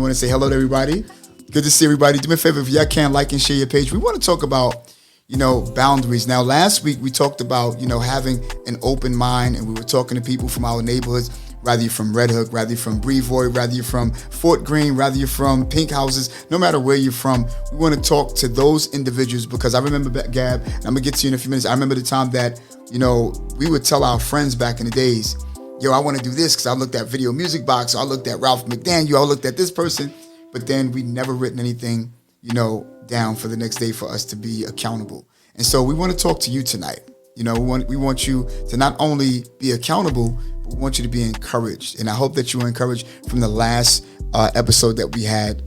want to say hello to everybody. Good to see everybody. Do me a favor, if y'all can like and share your page. We want to talk about, boundaries. Now, last week we talked about, having an open mind, and we were talking to people from our neighborhoods, whether you're from Red Hook, whether you're from Brevoort, whether you're from Fort Greene, whether you're from Pink Houses, no matter where you're from, we want to talk to those individuals, because I remember, Gab, and I'm going to get to you in a few minutes, I remember the time that, we would tell our friends back in the days, yo, I want to do this because I looked at Video Music Box, or I looked at Ralph McDaniel, I looked at this person, but then we never written anything, down for the next day for us to be accountable. And so we want to talk to you tonight. We want you to not only be accountable, but we want you to be encouraged. And I hope that you were encouraged from the last episode that we had.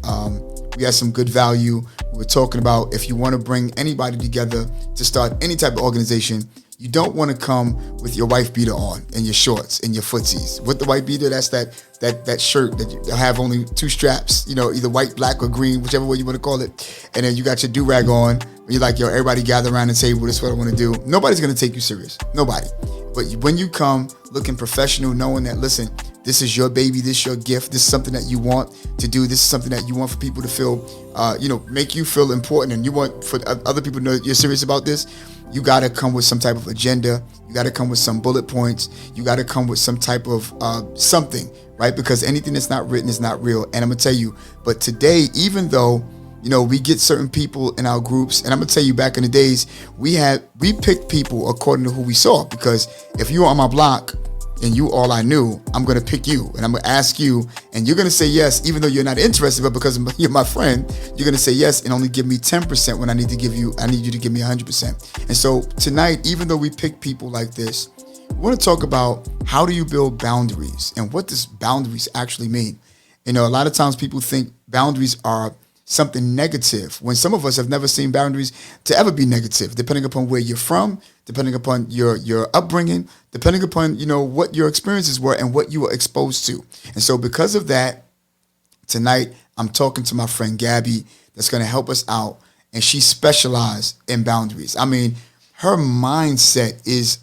We had some good value. We were talking about if you want to bring anybody together to start any type of organization, you don't want to come with your wife beater on and your shorts and your footsies. With the white beater, that's that shirt that you have only two straps, either white, black, or green, whichever way you want to call it. And then you got your do-rag on. You're like, yo, everybody gather around the table. This is what I want to do. Nobody's going to take you serious. Nobody. But when you come looking professional, knowing that, listen, this is your baby, this is your gift, this is something that you want to do, this is something that you want for people to feel, make you feel important, and you want for other people to know you're serious about this, you got to come with some type of agenda. You got to come with some bullet points. You got to come with some type of something, right? Because anything that's not written is not real. And I'm going to tell you, but today, even though, we get certain people in our groups, and I'm going to tell you, back in the days, we picked people according to who we saw, because if you were on my block and you all I knew, I'm going to pick you, and I'm going to ask you, and you're going to say yes, even though you're not interested, but because you're my friend, you're going to say yes and only give me 10% when I need you to give me 100%. And so tonight, even though we pick people like this, we want to talk about how do you build boundaries and what does boundaries actually mean? A lot of times people think boundaries are something negative, when some of us have never seen boundaries to ever be negative, depending upon where you're from, depending upon your upbringing, depending upon, what your experiences were and what you were exposed to. And so because of that, tonight, I'm talking to my friend Gabby that's going to help us out, and she specialized in boundaries. I mean, her mindset is,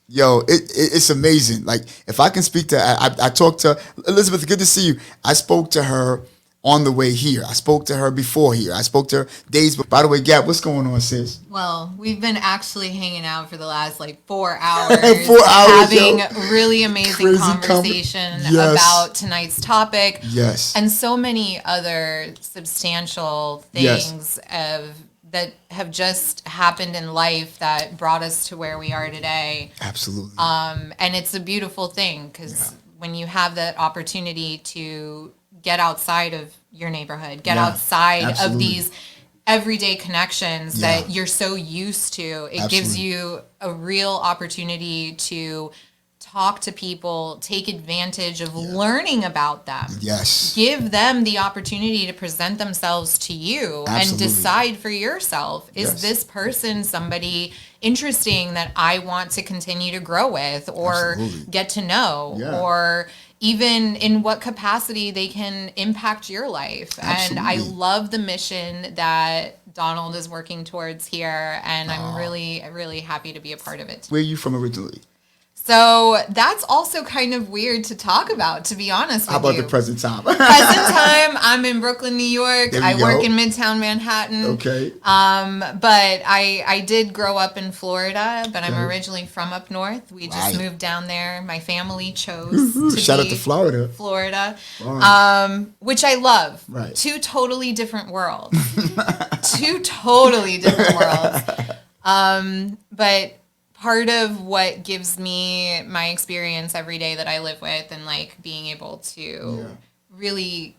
it's amazing. Like, if I can speak to, I talked to Elizabeth, good to see you. I spoke to her on the way here. I spoke to her before here. I spoke to her days. But by the way, Gab, what's going on, sis? Well, we've been actually hanging out for the last 4 hours. 4 hours, having really amazing conversation about tonight's topic. Yes. And so many other substantial things that have just happened in life that brought us to where we are today. Absolutely. And it's a beautiful thing, because when you have that opportunity to get outside of your neighborhood, get outside of these everyday connections that you're so used to. It gives you a real opportunity to talk to people, take advantage of learning about them. Yes. Give them the opportunity to present themselves to you and decide for yourself, is this person somebody interesting that I want to continue to grow with or get to know, or even in what capacity they can impact your life. And I love the mission that Donald is working towards here, and I'm really, really happy to be a part of it. Where are you from originally? So that's also kind of weird to talk about, to be honest with you. How about the present time? Present time, I'm in Brooklyn, New York. I work in Midtown Manhattan. Okay. But I did grow up in Florida, but I'm originally from up north. We just moved down there. My family chose to Shout out to Florida. Which I love. Right. Two totally different worlds. Two totally different worlds. But part of what gives me my experience every day that I live with, and being able to really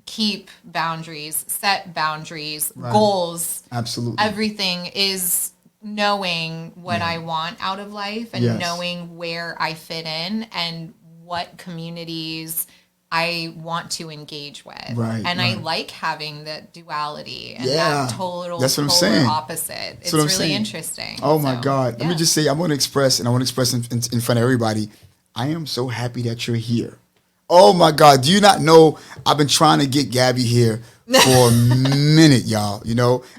keep boundaries, set boundaries, goals, absolutely, everything is knowing what I want out of life, and knowing where I fit in and what communities I want to engage with. And I like having that duality and that total That's what I'm polar saying. Opposite. It's really interesting. Oh my God. Let me just say, I want to express in front of everybody, I am so happy that you're here. Oh my God. Do you not know I've been trying to get Gabby here for a minute, y'all,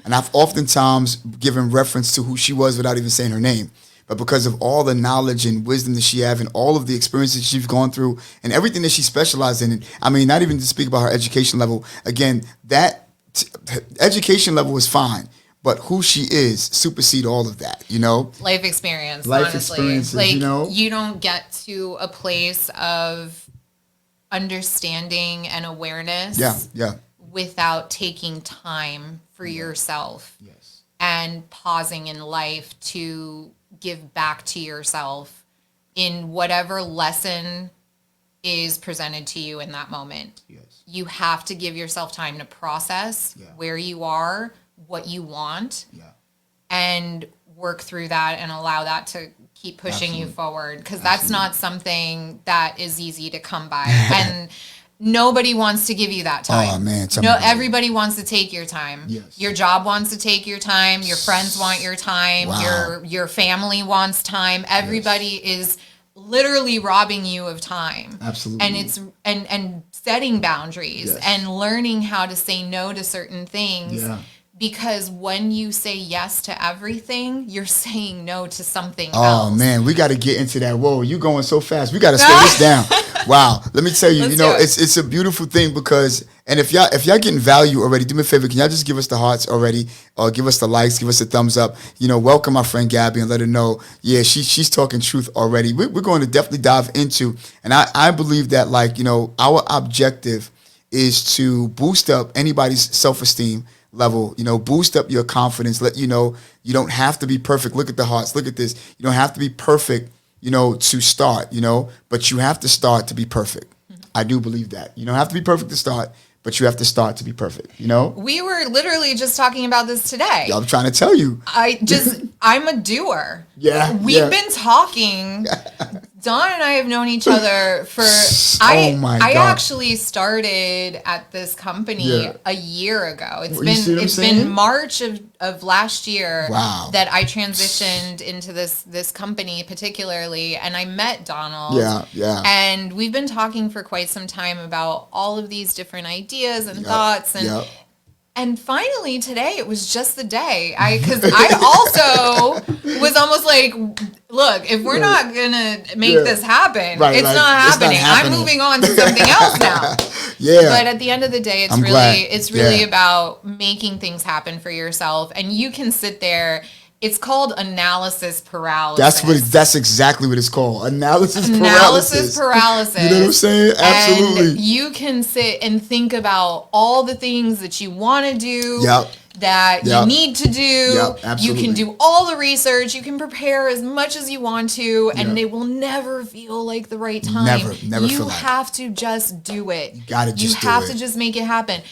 and I've oftentimes given reference to who she was without even saying her name. but because of all the knowledge and wisdom that she has and all of the experiences she's gone through and everything that she specialized in. I mean, not even to speak about her education level. Again, that education level is fine, but who she is supersede all of that, you know? Life experience, Life honestly. experiences, like, you know? You don't get to a place of understanding and awareness without taking time for yourself and pausing in life to give back to yourself in whatever lesson is presented to you in that moment. You have to give yourself time to process where you are, what you want, and work through that and allow that to keep pushing you forward, because that's not something that is easy to come by. And nobody wants to give you that time. Oh man, everybody wants to take your time. Your job wants to take your time. Your friends want your time. Your family wants time. Everybody is literally robbing you of time. Absolutely. And it's and setting boundaries and learning how to say no to certain things. Because when you say yes to everything, you're saying no to something else. Oh, man, we got to get into that. Whoa, you're going so fast. We got to slow this down. Wow. Let me tell you, it's a beautiful thing because, and if y'all getting value already, do me a favor, can y'all just give us the hearts already, or give us the likes, give us a thumbs up, welcome my friend Gabby and let her know, she's talking truth already. We're going to definitely dive into, and I believe that, our objective is to boost up anybody's self-esteem level, boost up your confidence, let you know you don't have to be perfect. Look at the hearts. Look at this. You don't have to be perfect, to start, but you have to start to be perfect. I do believe that. You don't have to be perfect to start, but you have to start to be perfect, We were literally just talking about this today. I'm trying to tell you. I'm a doer. We've been talking. Don and I have known each other for, I actually started at this company a year ago. It's been March of last year that I transitioned into this company particularly, and I met Donald. And we've been talking for quite some time about all of these different ideas and thoughts and finally today it was just the day because I also was almost like, look, if we're not gonna make this happen, it's not happening. I'm moving on to something else now. But at the end of the day, it's really about making things happen for yourself, and you can sit there. It's called analysis paralysis. That's exactly what it's called. Analysis paralysis. You know what I'm saying? Absolutely. And you can sit and think about all the things that you want to do. That you need to do. You can do all the research. You can prepare as much as you want to, and it will never feel like the right time. Never. You have to just do it. You gotta just do it. You have to just make it happen.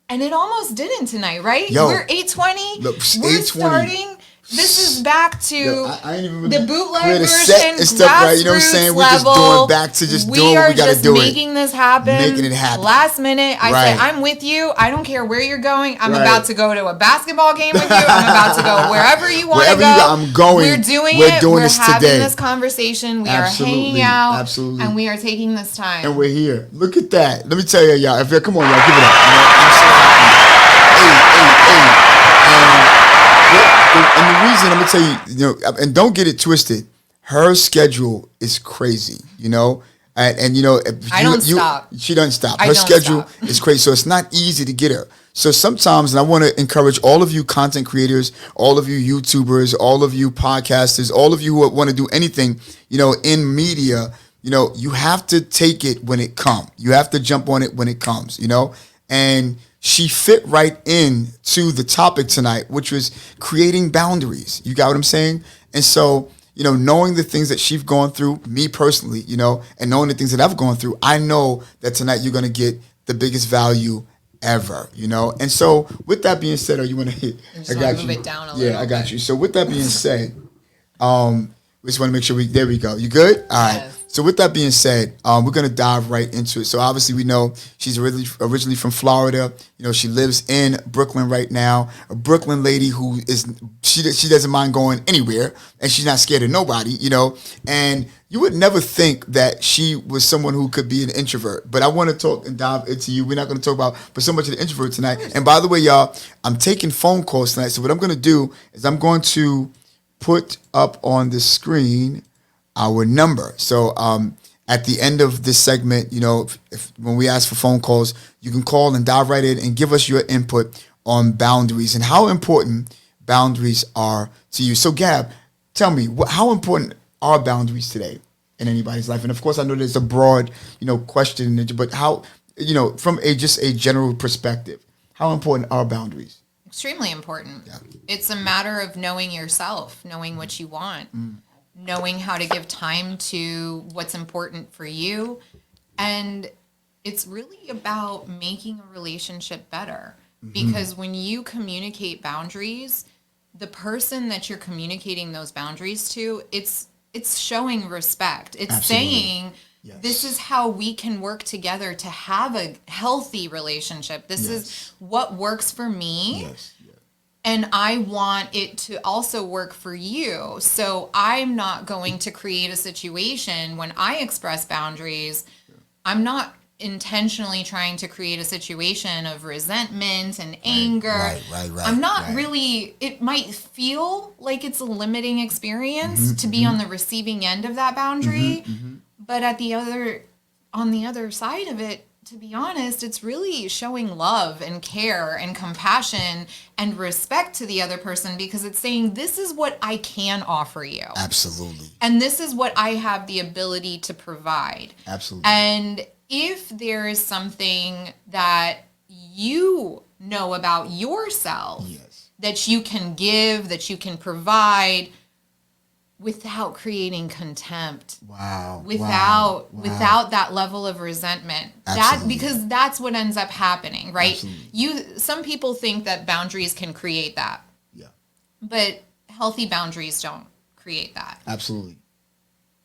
And it almost didn't tonight, right? Yo, we're 8:20. Look, we're 8:20. This is back to the bootleg version, set and stuff, right? You know what I'm saying? We're just doing back to just doing what we got to do. Making this happen. Making it happen. Last minute, I said, I'm with you. I don't care where you're going. I'm about to go to a basketball game with you. I'm about to go wherever you want to go. I'm going. We're doing it. We're having this conversation. We are hanging out. Absolutely. And we are taking this time. And we're here. Look at that. Let me tell you, y'all. Come on, y'all. Give it up. I'm so happy. And the reason I'm gonna tell you, and don't get it twisted, her schedule is crazy, and I don't stop. She doesn't stop. Her schedule is crazy, so it's not easy to get her. So sometimes, and I want to encourage all of you content creators, all of you YouTubers, all of you podcasters, all of you who want to do anything, in media, you have to take it when it comes. You have to jump on it when it comes, and she fit right in to the topic tonight, which was creating boundaries. You got what I'm saying? And so, knowing the things that she's gone through, me personally, and knowing the things that I've gone through, I know that tonight you're going to get the biggest value ever, And so with that being said, you want to hit? I got you. Move it down a little I got you. So with that being said, we just want to make sure there we go. You good? All right. Yes. So with that being said, we're going to dive right into it. So obviously we know she's originally from Florida. She lives in Brooklyn right now. A Brooklyn lady who she doesn't mind going anywhere, and she's not scared of nobody, And you would never think that she was someone who could be an introvert. But I want to talk and dive into you. We're not going to talk about so much of the introvert tonight. And by the way, y'all, I'm taking phone calls tonight. So what I'm going to do is I'm going to put up on the screen our number. So at the end of this segment, if when we ask for phone calls, you can call and dive right in and give us your input on boundaries and how important boundaries are to you. So Gab, tell me, how important are boundaries today in anybody's life? And of course, I know there's a broad, question, but how, from just a general perspective, how important are boundaries? Extremely important. Yeah. It's a matter of knowing yourself, knowing what you want, knowing how to give time to what's important for you. And it's really about making a relationship better. Because when you communicate boundaries, the person that you're communicating those boundaries to, it's showing respect. It's Absolutely. Saying, yes. This is how we can work together to have a healthy relationship. This yes. is what works for me. Yes. Yes. And I want it to also work for you. So I'm not going to create a situation when I express boundaries. Yeah. I'm not intentionally trying to create a situation of resentment and anger. Right. I'm not really, it might feel like it's a limiting experience to be on the receiving end of that boundary. But on the other side of it, to be honest, it's really showing love and care and compassion and respect to the other person, because it's saying, this is what I can offer you. Absolutely. And this is what I have the ability to provide. Absolutely. And if there is something that you know about yourself yes. that you can give, that you can provide without creating contempt. Without that level of resentment. Because that's what ends up happening, right? Absolutely. Some people think that boundaries can create that. Yeah. But healthy boundaries don't create that. Absolutely.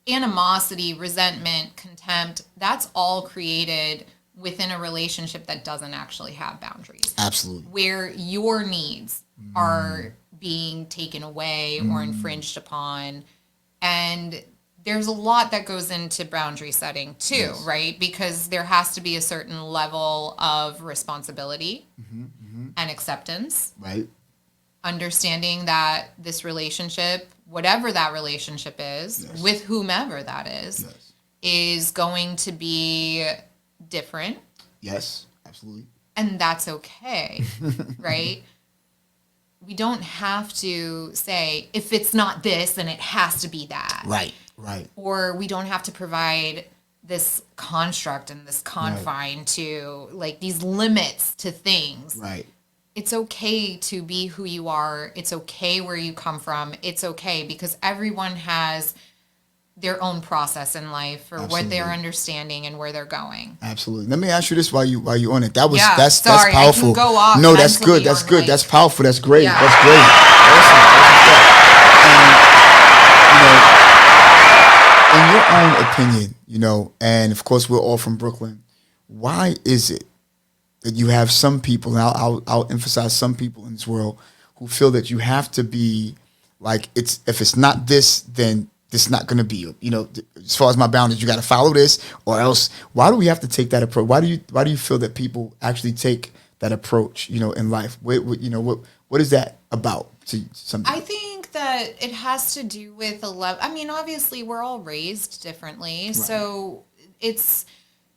Animosity, resentment, contempt, that's all created within a relationship that doesn't actually have boundaries. Absolutely. Where your needs are being taken away or infringed upon. And there's a lot that goes into boundary setting too, yes. right? Because there has to be a certain level of responsibility and acceptance. Right. Understanding that this relationship, whatever that relationship is, yes. with whomever that is, yes. is going to be different. Yes, absolutely. And that's okay, right? We don't have to say, if it's not this, then it has to be that. Right. Or we don't have to provide this construct and this confine to, like, these limits to things. Right. It's okay to be who you are. It's okay where you come from. It's okay, because everyone has their own process in life for Absolutely. What they're understanding and where they're going. Absolutely. Let me ask you this while you on it. That's sorry, powerful. I can go off no, that's good. That's good. Like, that's powerful. That's great. Yeah. That's great. Awesome. And, in your own opinion, and of course we're all from Brooklyn, why is it that you have some people, and I'll emphasize some people in this world, who feel that you have to be like, if it's not this, then this is not going to be, as far as my boundaries, you got to follow this or else. Why do we have to take that approach? Why do you feel that people actually take that approach, in life? What is that about to some people? I think that it has to do with obviously we're all raised differently. Right. So it's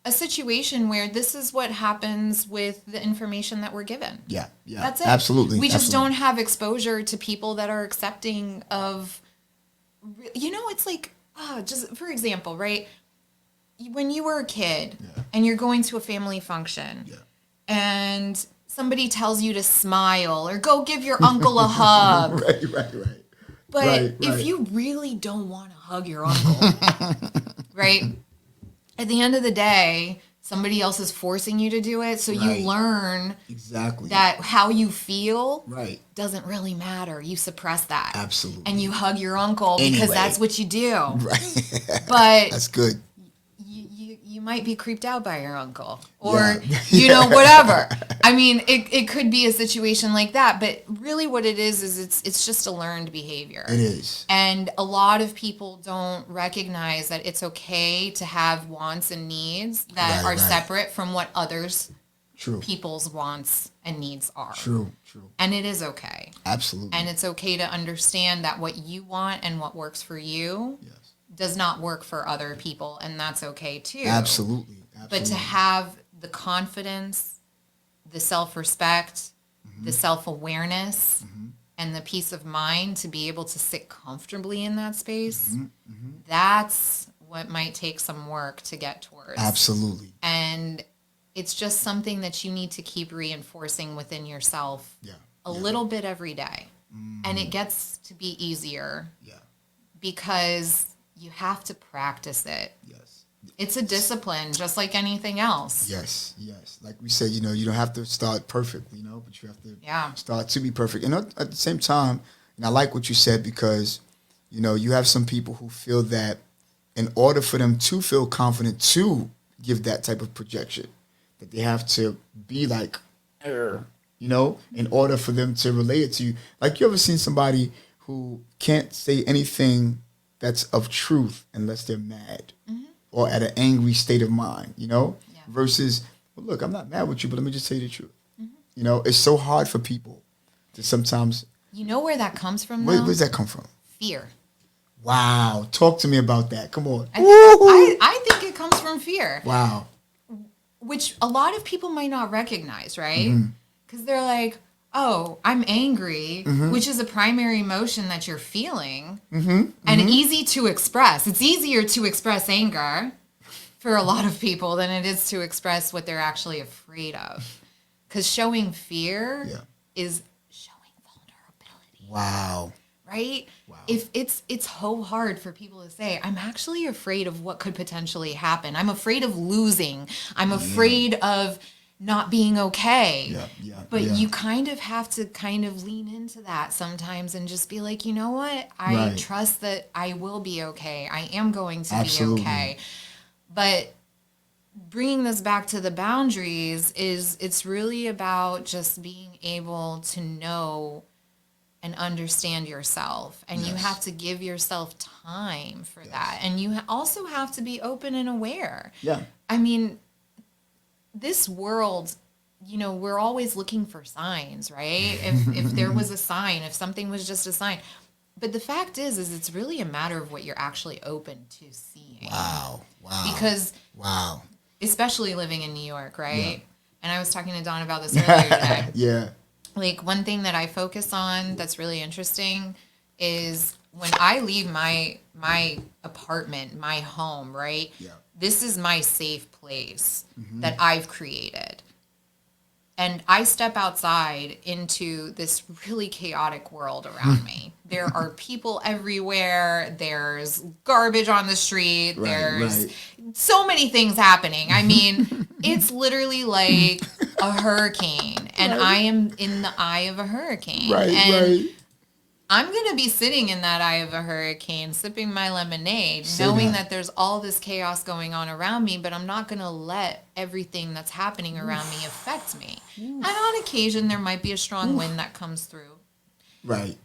a situation where this is what happens with the information that we're given. Yeah. That's it. Absolutely. We just don't have exposure to people that are accepting of, it's like, just for example, right? When you were a kid and you're going to a family function and somebody tells you to smile or go give your uncle a hug. Right. But if you really don't want to hug your uncle, right? At the end of the day, somebody else is forcing you to do it. So you learn that how you feel doesn't really matter. You suppress that. Absolutely. And you hug your uncle because that's what you do. Right. But that's good. You might be creeped out by your uncle or, whatever. I mean, it could be a situation like that, but really what it is it's just a learned behavior. It is. And a lot of people don't recognize that it's okay to have wants and needs that are separate from what others people's wants and needs are. True. And it is okay. Absolutely. And it's okay to understand that what you want and what works for you does not work for other people, and that's okay too. Absolutely. But to have the confidence, the self-respect, the self-awareness, and the peace of mind to be able to sit comfortably in that space, that's what might take some work to get towards. Absolutely. And it's just something that you need to keep reinforcing within yourself a little bit every day. And it gets to be easier because you have to practice it. Yes. It's a discipline, just like anything else. Yes. Like we said, you don't have to start perfect, but you have to start to be perfect. And at the same time, and I like what you said because, you have some people who feel that in order for them to feel confident to give that type of projection, that they have to be like, in order for them to relate it to you. Like, you ever seen somebody who can't say anything that's of truth unless they're mad or at an angry state of mind, versus, well, look, I'm not mad with you, but let me just tell you the truth. It's so hard for people to sometimes. You know where that comes from, though? Where's that come from? Fear. Wow. Talk to me about that. Come on. I think it comes from fear. Wow. Which a lot of people might not recognize, right? Because they're like, oh, I'm angry, which is a primary emotion that you're feeling, and easy to express. It's easier to express anger for a lot of people than it is to express what they're actually afraid of. Because showing fear is showing vulnerability. Wow. Right? Wow. If it's so hard for people to say, I'm actually afraid of what could potentially happen. I'm afraid of losing. I'm afraid of not being okay. But you kind of have to kind of lean into that sometimes and just be like, you know what? I trust that I will be okay. I am going to be okay. But bringing this back to the boundaries it's really about just being able to know and understand yourself. And you have to give yourself time for that. And you also have to be open and aware. Yeah. I mean, this world, we're always looking for signs, right? If there was a sign, if something was just a sign. But the fact is it's really a matter of what you're actually open to seeing. Wow. Because especially living in New York, right? Yeah. And I was talking to Don about this earlier today. Yeah. Like, one thing that I focus on that's really interesting is when I leave my apartment, my home, right? Yeah. This is my safe place that I've created. And I step outside into this really chaotic world around me. There are people everywhere. There's garbage on the street. There's so many things happening. I mean, it's literally like a hurricane. And I am in the eye of a hurricane. And I'm going to be sitting in that eye of a hurricane, sipping my lemonade, knowing that there's all this chaos going on around me, but I'm not going to let everything that's happening around me affect me. And on occasion, there might be a strong wind that comes through. Right.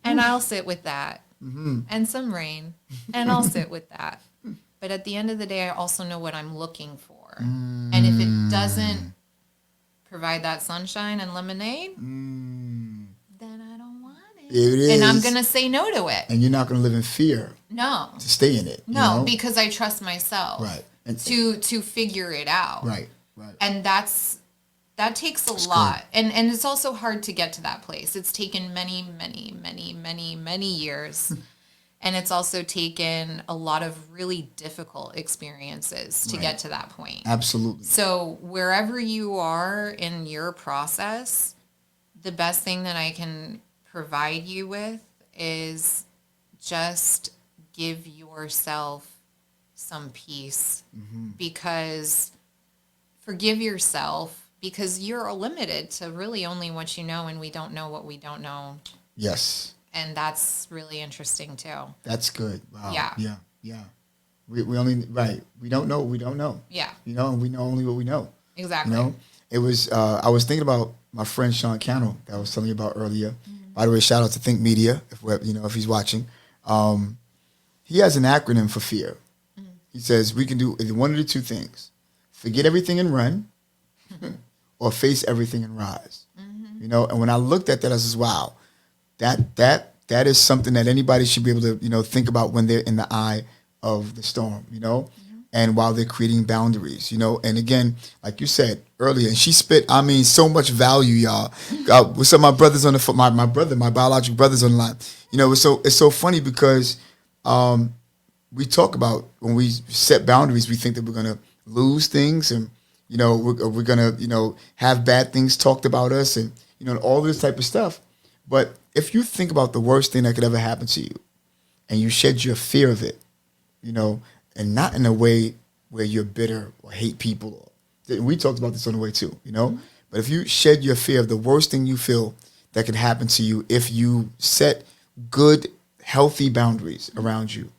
And I'll sit with that. And some rain. And I'll sit with that. But at the end of the day, I also know what I'm looking for. And if it doesn't provide that sunshine and lemonade, then I don't want it. It is. And I'm going to say no to it. And you're not going to live in fear. No. To stay in it. No, because I trust myself. Right. And to figure it out. Right. And that takes a lot. And it's also hard to get to that place. It's taken many, many, many, many, many years. And it's also taken a lot of really difficult experiences to get to that point. Absolutely. So wherever you are in your process, the best thing that I can provide you with is just give yourself some peace. Because forgive yourself, because you're limited to really only what you know, and we don't know what we don't know. Yes. And that's really interesting too. That's good. Wow. Yeah. We only we don't know what we don't know. Yeah. And we know only what we know. Exactly. It was I was thinking about my friend Sean Cannell that I was telling you about earlier. By the way, shout out to Think Media if he's watching. He has an acronym for fear. He says we can do either one of the two things: forget everything and run, or face everything and rise. You know, and when I looked at that, I says, wow, that is something that anybody should be able to, you know, think about when they're in the eye of the storm, you know, and while they're creating boundaries, you know. And again, like you said earlier, and she spit, I mean, so much value, y'all. With some of my brothers on the phone, my biological brothers on the line, you know, it's so funny because we talk about when we set boundaries, we think that we're going to lose things and, you know, we're going to, you know, have bad things talked about us and, you know, all this type of stuff. But if you think about the worst thing that could ever happen to you and you shed your fear of it, you know, and not in a way where you're bitter or hate people. We talked about this on the way too, you know. But if you shed your fear of the worst thing you feel that could happen to you if you set good, healthy boundaries around you,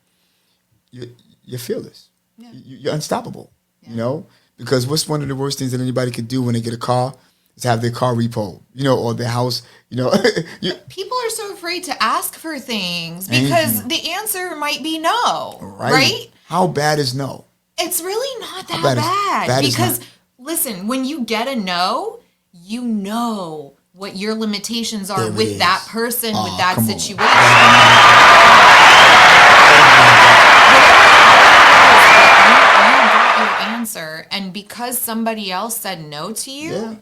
you're fearless. Yeah. You're unstoppable, you know. Because what's one of the worst things that anybody could do when they get a car is have their car repoed, you know, or their house, you know. People are so afraid to ask for things because the answer might be no, right? How bad is no? It's really not that bad because, listen, when you get a no, you know what your limitations are with that person, with that situation. Answer, and because somebody else said no to you,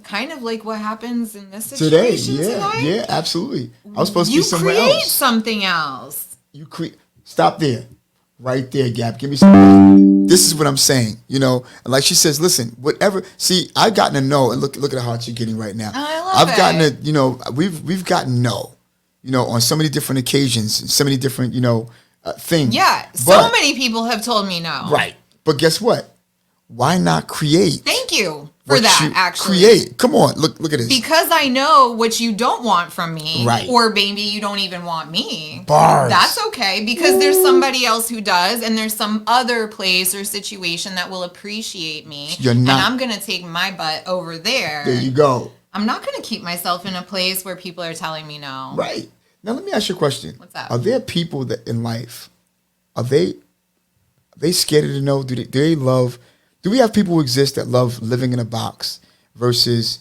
kind of like what happens in this situation today. Yeah, absolutely. I was supposed to be somewhere else. You create something else. You create. Stop there, right there, Gap. Give me some. This is what I'm saying. You know, and like she says, listen, whatever. See, I've gotten a no, and look at the heart you're getting right now. I've gotten a, you know, we've gotten no, you know, on so many different occasions, so many different, you know, things. Yeah, so many people have told me no. Right, but guess what? Why not create? Thank you for that, actually. Create. Come on, look at this. Because I know what you don't want from me. Right. Or maybe you don't even want me. Bars. That's okay, because there's somebody else who does, and there's some other place or situation that will appreciate me. You're not. And I'm going to take my butt over there. There you go. I'm not going to keep myself in a place where people are telling me no. Right. Now, let me ask you a question. What's that? Are there people that in life, are they scared of the no? Do we have people who exist that love living in a box versus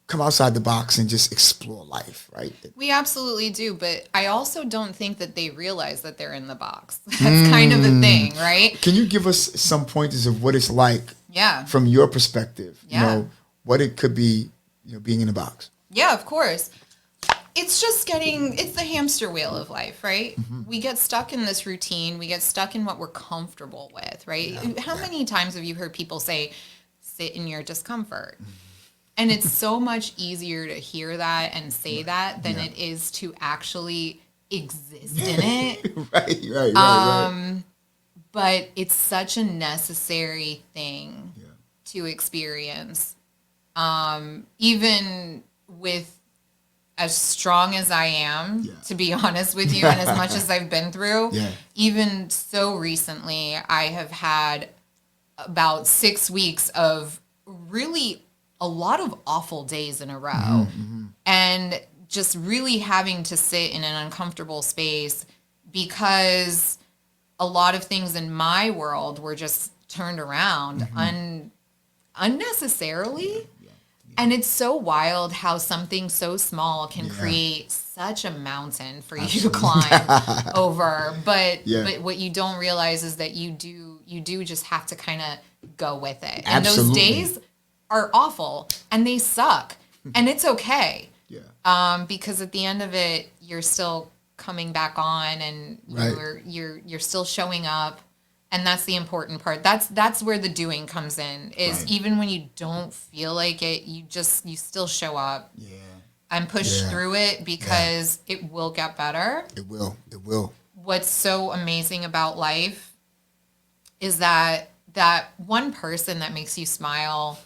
come outside the box and just explore life, right? We absolutely do, but I also don't think that they realize that they're in the box. That's kind of the thing, right? Can you give us some pointers of what it's like from your perspective, you know, what it could be, you know, being in a box? Yeah, of course. It's just it's the hamster wheel of life, right? Mm-hmm. We get stuck in this routine. We get stuck in what we're comfortable with, right? Yeah, How many times have you heard people say, sit in your discomfort? Mm-hmm. And it's so much easier to hear that and say that than it is to actually exist in it. Right. But it's such a necessary thing to experience. Even with as strong as I am, to be honest with you, and as much as I've been through, even so recently, I have had about 6 weeks of really a lot of awful days in a row. Mm-hmm. And just really having to sit in an uncomfortable space because a lot of things in my world were just turned around unnecessarily. And it's so wild how something so small can create such a mountain for you to climb over. But what you don't realize is that you do just have to kind of go with it. And those days are awful and they suck. And it's okay. Because at the end of it, you're still coming back on and you're still showing up. And that's the important part. That's where the doing comes in. Is even when you don't feel like it, you still show up. And push through it because it will get better. It will. What's so amazing about life is that one person that makes you smile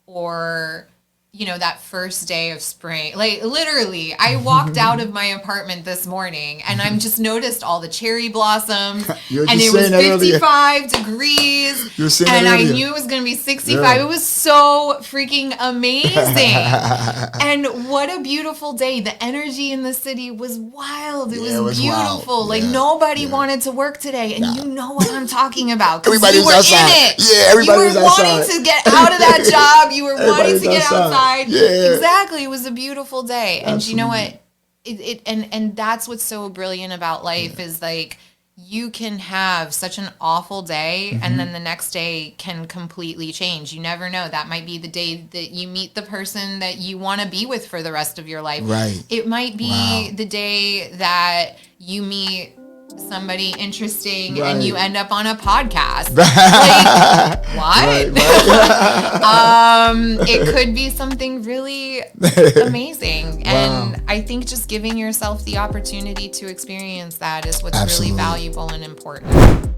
or that first day of spring, like literally I walked out of my apartment this morning and I'm just noticed all the cherry blossoms and it was 55 degrees and I knew it was going to be 65. Yeah. It was so freaking amazing. And what a beautiful day. The energy in the city was wild. It was beautiful. Like nobody wanted to work today. And you know what I'm talking about. Everybody was outside. In it. Yeah, everybody was outside. You were wanting to get out of that job. You were wanting to get outside. Yeah. Exactly. It was a beautiful day. And you know what? And that's what's so brilliant about life is like you can have such an awful day and then the next day can completely change. You never know. That might be the day that you meet the person that you want to be with for the rest of your life. Right. It might be the day that you meet somebody interesting and you end up on a podcast. Like, what? It could be something really amazing. And I think just giving yourself the opportunity to experience that is what's really valuable and important.